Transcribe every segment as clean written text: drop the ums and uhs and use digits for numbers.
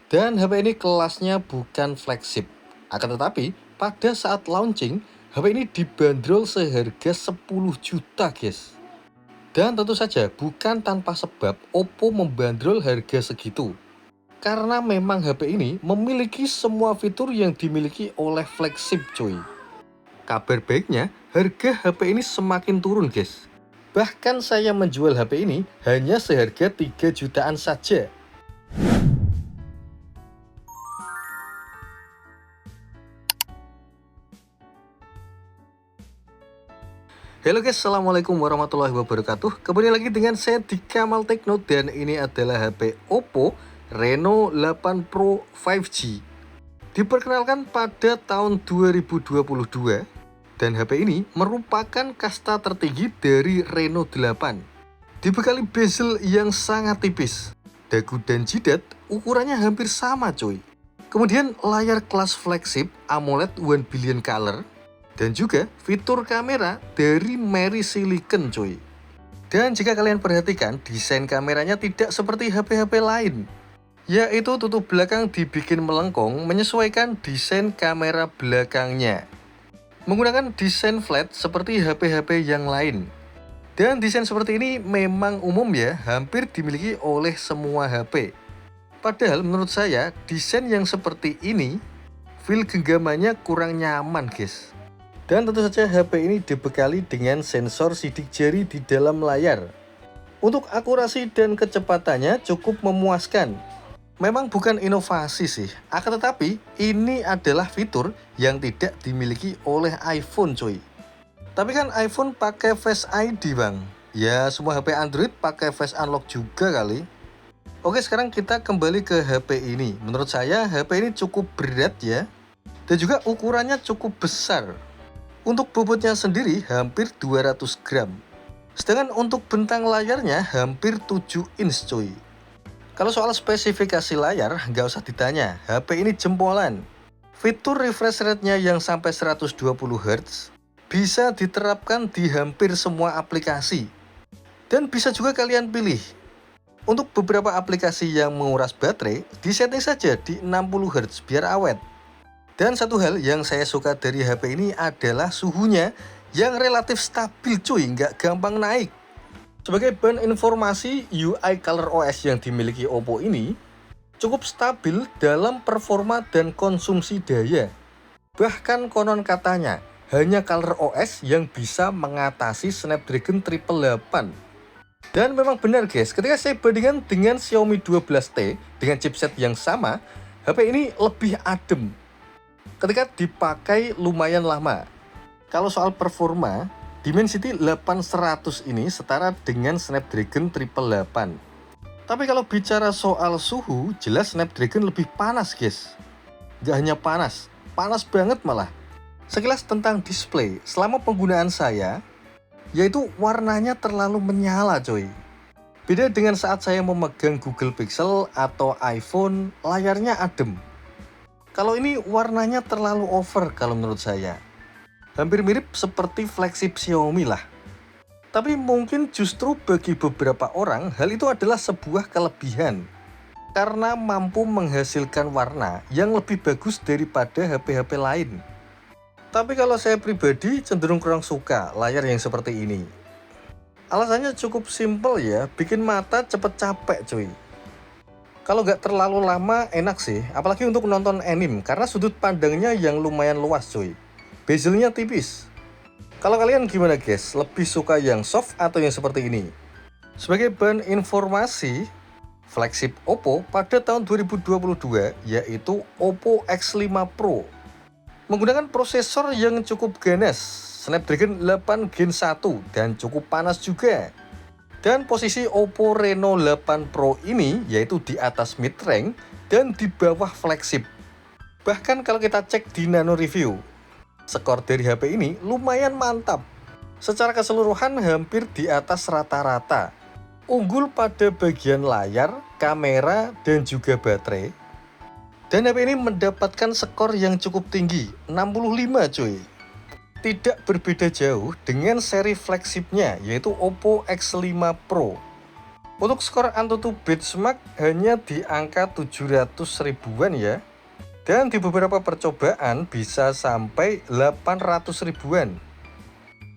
Dan HP ini kelasnya bukan flagship. Akan tetapi, pada saat launching, HP ini dibanderol seharga 10 juta, guys. Dan tentu saja bukan tanpa sebab Oppo membandrol harga segitu. Karena memang HP ini memiliki semua fitur yang dimiliki oleh flagship, cuy. Kabar baiknya, harga HP ini semakin turun, guys. Bahkan saya menjual HP ini hanya seharga 3 jutaan saja. Halo guys, assalamualaikum warahmatullahi wabarakatuh. Kembali lagi dengan saya di Kamal Tekno, dan ini adalah HP Oppo Reno 8 Pro 5G. Diperkenalkan pada tahun 2022, dan HP ini merupakan kasta tertinggi dari Reno 8. Dibekali bezel yang sangat tipis, dagu dan jidat ukurannya hampir sama, cuy. Kemudian layar kelas flagship AMOLED 1 billion color, dan juga fitur kamera dari Mary Silicon, cuy. Dan jika kalian perhatikan, desain kameranya tidak seperti HP-HP lain, yaitu tutup belakang dibikin melengkung menyesuaikan desain kamera belakangnya. Menggunakan desain flat seperti HP-HP yang lain. Dan desain seperti ini memang umum ya, hampir dimiliki oleh semua HP. Padahal menurut saya, desain yang seperti ini, feel genggamannya kurang nyaman, guys. Dan tentu saja HP ini dibekali dengan sensor sidik jari di dalam layar. Untuk akurasi dan kecepatannya cukup memuaskan. Memang bukan inovasi sih, akan tetapi ini adalah fitur yang tidak dimiliki oleh iPhone, cuy. Tapi kan iPhone pakai Face ID, bang. Ya, semua HP Android pakai Face Unlock juga kali. Oke, sekarang kita kembali ke HP ini. Menurut saya HP ini cukup berat ya, dan juga ukurannya cukup besar. Untuk bobotnya sendiri hampir 200 gram. Sedangkan untuk bentang layarnya hampir 7 inch, cuy. Kalau soal spesifikasi layar, nggak usah ditanya, HP ini jempolan. Fitur refresh rate-nya yang sampai 120 Hz bisa diterapkan di hampir semua aplikasi. Dan bisa juga kalian pilih. Untuk beberapa aplikasi yang menguras baterai, disetting saja di 60 Hz biar awet. Dan satu hal yang saya suka dari HP ini adalah suhunya yang relatif stabil, cuy, nggak gampang naik. Sebagai bahan informasi, UI ColorOS yang dimiliki Oppo ini cukup stabil dalam performa dan konsumsi daya. Bahkan konon katanya, hanya ColorOS yang bisa mengatasi Snapdragon 888. Dan memang benar guys, ketika saya bandingkan dengan Xiaomi 12T dengan chipset yang sama, HP ini lebih adem ketika dipakai lumayan lama. Kalau soal performa, Dimensity 8100 ini setara dengan Snapdragon 888. Tapi kalau bicara soal suhu, jelas Snapdragon lebih panas, guys. Gak hanya panas, panas banget malah. Sekilas tentang display, selama penggunaan saya, yaitu warnanya terlalu menyala, coy. Beda dengan saat saya memegang Google Pixel atau iPhone, layarnya adem. Kalau ini warnanya terlalu over kalau menurut saya. Hampir mirip seperti flagship Xiaomi lah. Tapi mungkin justru bagi beberapa orang hal itu adalah sebuah kelebihan. Karena mampu menghasilkan warna yang lebih bagus daripada HP-HP lain. Tapi kalau saya pribadi cenderung kurang suka layar yang seperti ini. Alasannya cukup simpel ya, bikin mata cepet capek, cuy. Kalau nggak terlalu lama enak sih, apalagi untuk nonton anime karena sudut pandangnya yang lumayan luas, cuy. Bezelnya tipis. Kalau kalian gimana guys? Lebih suka yang soft atau yang seperti ini? Sebagai bahan informasi, flagship Oppo pada tahun 2022 yaitu Oppo X5 Pro menggunakan prosesor yang cukup ganas, Snapdragon 8 Gen 1 dan cukup panas juga. Dan posisi Oppo Reno 8 Pro ini yaitu di atas mid-range dan di bawah flagship. Bahkan kalau kita cek di Nano Review, skor dari HP ini lumayan mantap. Secara keseluruhan hampir di atas rata-rata. Unggul pada bagian layar, kamera, dan juga baterai. Dan HP ini mendapatkan skor yang cukup tinggi, 65 cuy. Tidak berbeda jauh dengan seri flagshipnya yaitu Oppo X5 Pro. Untuk skor Antutu Benchmark hanya di angka 700 ribuan ya. Dan di beberapa percobaan bisa sampai 800 ribuan.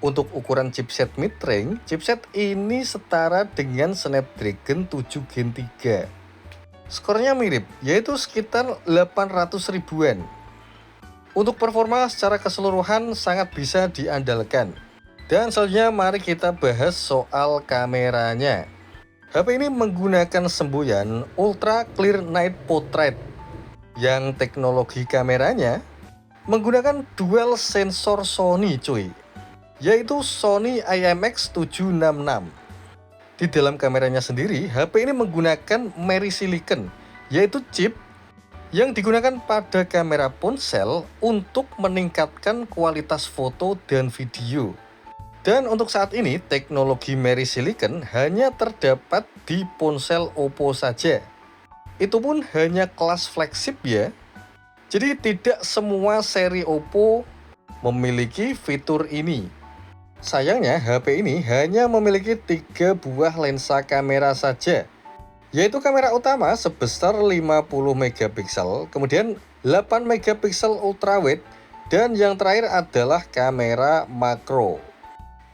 Untuk ukuran chipset mid-range, chipset ini setara dengan Snapdragon 7 Gen 3. Skornya mirip, yaitu sekitar 800 ribuan. Untuk performa secara keseluruhan sangat bisa diandalkan. Dan selanjutnya mari kita bahas soal kameranya. HP ini menggunakan semboyan Ultra Clear Night Portrait yang teknologi kameranya menggunakan dual sensor Sony cuy, yaitu Sony IMX766. Di dalam kameranya sendiri, HP ini menggunakan Mary Silicon, yaitu chip yang digunakan pada kamera ponsel untuk meningkatkan kualitas foto dan video. Dan untuk saat ini, teknologi Mary Silicon hanya terdapat di ponsel Oppo saja. Itu pun hanya kelas flagship ya. Jadi tidak semua seri Oppo memiliki fitur ini. Sayangnya HP ini hanya memiliki 3 buah lensa kamera saja, yaitu kamera utama sebesar 50 megapiksel, kemudian 8 megapiksel ultrawide, dan yang terakhir adalah kamera makro.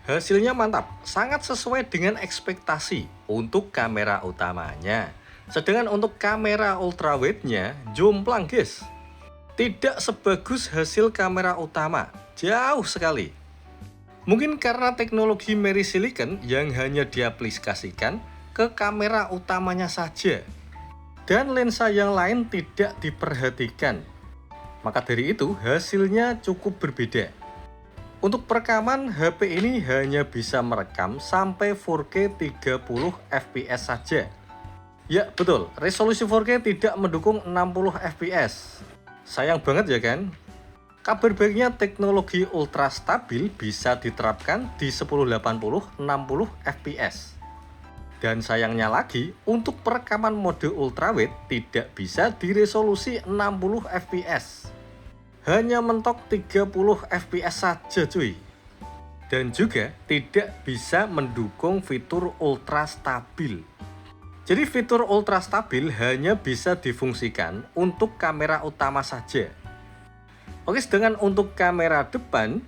Hasilnya mantap, sangat sesuai dengan ekspektasi untuk kamera utamanya. Sedangkan untuk kamera ultrawide-nya jomplang guys. Tidak sebagus hasil kamera utama, jauh sekali. Mungkin karena teknologi Mary Silicon yang hanya diaplikasikan ke kamera utamanya saja, dan lensa yang lain tidak diperhatikan. Maka dari itu hasilnya cukup berbeda. Untuk perekaman, HP ini hanya bisa merekam sampai 4K 30 fps saja. Ya betul, resolusi 4K tidak mendukung 60 fps. Sayang banget ya kan? Kabar baiknya teknologi ultra stabil bisa diterapkan di 1080 60 fps. Dan sayangnya lagi, untuk perekaman mode ultrawide tidak bisa di resolusi 60 fps. Hanya mentok 30 fps saja cuy. Dan juga tidak bisa mendukung fitur ultra stabil. Jadi fitur ultra stabil hanya bisa difungsikan untuk kamera utama saja. Oke, sedangkan untuk kamera depan,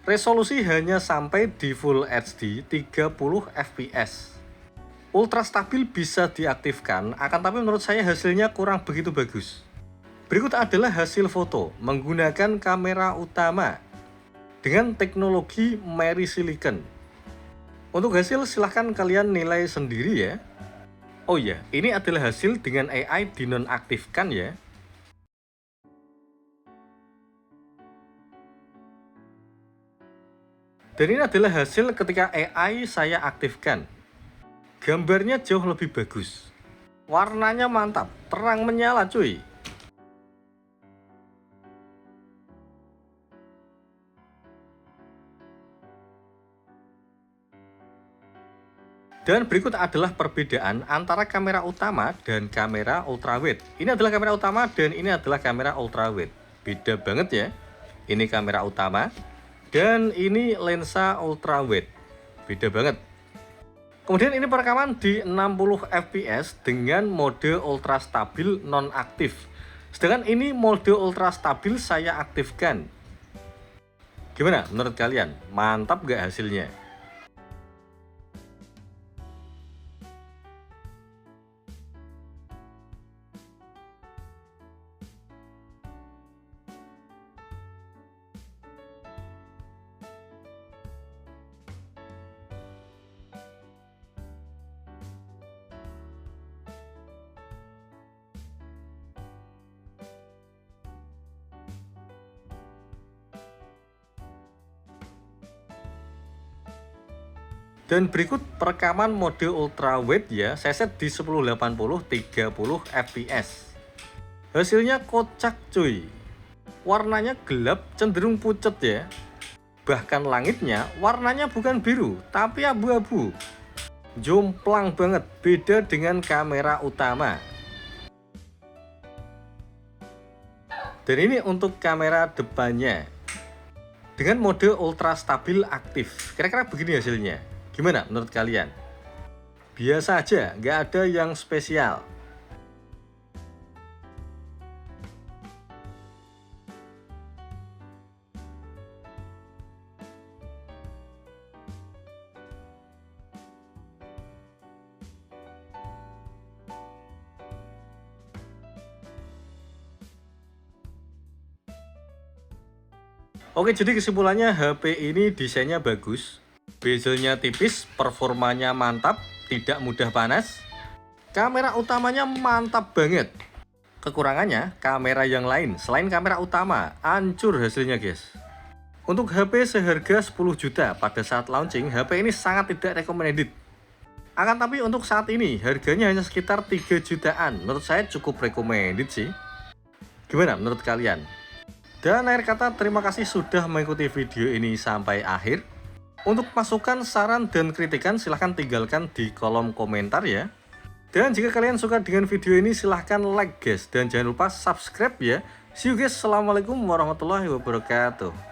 resolusi hanya sampai di Full HD 30 fps. Ultra stabil bisa diaktifkan, akan tapi menurut saya hasilnya kurang begitu bagus. Berikut adalah hasil foto menggunakan kamera utama dengan teknologi Mary Silicon. Untuk hasil silahkan kalian nilai sendiri ya. Oh ya, ini adalah hasil dengan AI dinonaktifkan ya. Dan ini adalah hasil ketika AI saya aktifkan. Gambarnya jauh lebih bagus. Warnanya mantap, terang menyala cuy. Dan berikut adalah perbedaan antara kamera utama dan kamera ultrawide. Ini adalah kamera utama dan ini adalah kamera ultrawide. Beda banget ya. Ini kamera utama dan ini lensa ultrawide. Beda banget. Kemudian ini perekaman di 60 fps dengan mode ultra stabil nonaktif. Sedangkan ini mode ultra stabil saya aktifkan. Gimana menurut kalian? Mantap gak hasilnya? Dan berikut perekaman mode ultrawide ya, saya set di 1080 30 fps. Hasilnya kocak cuy. Warnanya gelap cenderung pucat ya. Bahkan langitnya warnanya bukan biru tapi abu-abu. Jomplang banget, beda dengan kamera utama. Dan ini untuk kamera depannya dengan mode ultra stabil aktif. Kira-kira begini hasilnya. Gimana menurut kalian? biasa aja, nggak ada yang spesial. Oke, jadi kesimpulannya HP ini desainnya bagus, bezelnya tipis, performanya mantap, tidak mudah panas, kamera utamanya mantap banget. Kekurangannya, kamera yang lain selain kamera utama, hancur hasilnya guys. Untuk HP seharga 10 juta pada saat launching, HP ini sangat tidak recommended. Akan tapi untuk saat ini, harganya hanya sekitar 3 jutaan. Menurut saya cukup recommended sih. Gimana menurut kalian? Dan akhir kata, terima kasih sudah mengikuti video ini sampai akhir. Untuk masukan, saran, dan kritikan silahkan tinggalkan di kolom komentar ya. Dan jika kalian suka dengan video ini silahkan like guys. Dan jangan lupa subscribe ya. See you guys, assalamualaikum warahmatullahi wabarakatuh.